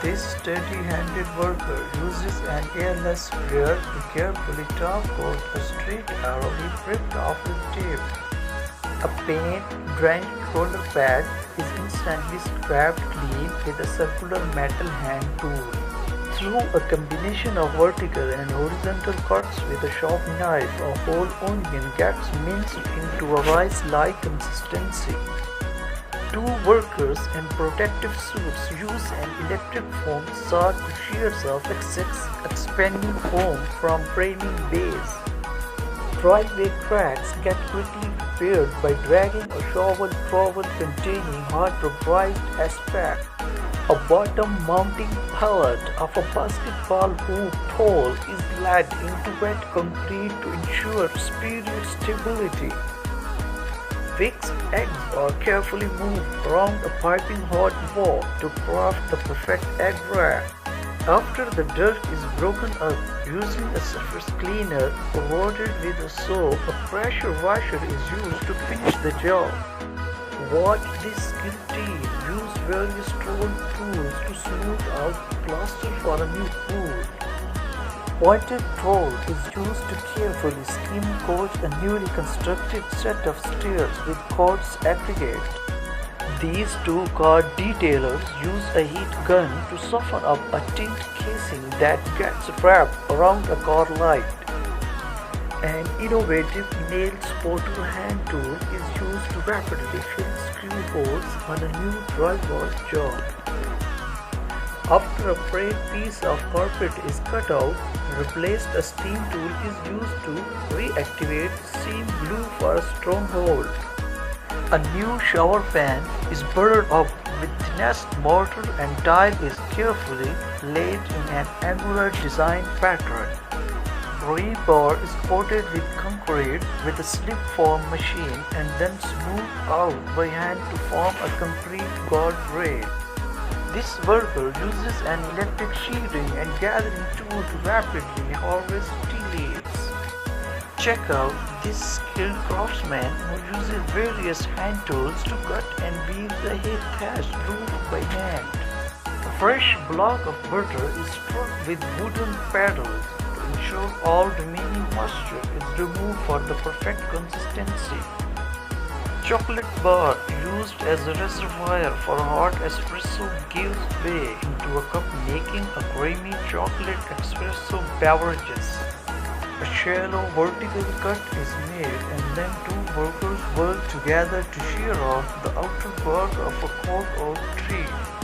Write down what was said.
This steady-handed worker uses an airless sprayer to carefully top coat a straight arrow he ripped off with tape. A paint-drenched roller pad is instantly scraped clean with a circular metal hand tool. Through a combination of vertical and horizontal cuts with a sharp knife, a whole onion gets minced into a rice-like consistency. Two workers in protective suits use an electric foam saw to shear off excess expanding foam from framing base. Driveway cracks get quickly repaired by dragging a shovel trowel containing hot rubberized asphalt. A bottom-mounting pallet of a basketball hoop pole is laid into wet concrete to ensure superior stability. Fixed eggs are carefully moved around a piping hot wall to craft the perfect egg rack. After the dirt is broken up using a surface cleaner coated with a soap, a pressure washer is used to finish the job. Watch this skilled team use various tool tools to smooth out plaster for a new pool. Pointed tool is used to carefully skim coat a newly constructed set of stairs with quartz aggregate. These two car detailers use a heat gun to soften up a tint casing that gets wrapped around a car light. An innovative nail spotter hand tool is used to rapidly fill screw holes on a new drywall job. After a frayed piece of carpet is cut out, replaced, a steam tool is used to reactivate seam glue for a strong hold. A new shower pan is buttered up with thinnest mortar and tile is carefully laid in an angular design pattern. Rebar is coated with concrete with a slip form machine and then smoothed out by hand to form a concrete guardrail. This worker uses an electric shearing and gathering tool to rapidly harvest tea leaves. Check out this skilled craftsman who uses various hand tools to cut and weave the hay thatched roof by hand. A fresh block of butter is struck with wooden paddles to ensure all remaining moisture is removed for the perfect consistency. Chocolate bar used as a reservoir for hot espresso gives way into a cup making a creamy chocolate espresso beverages. A shallow vertical cut is made and then two workers work together to shear off the outer bark of a cork oak tree.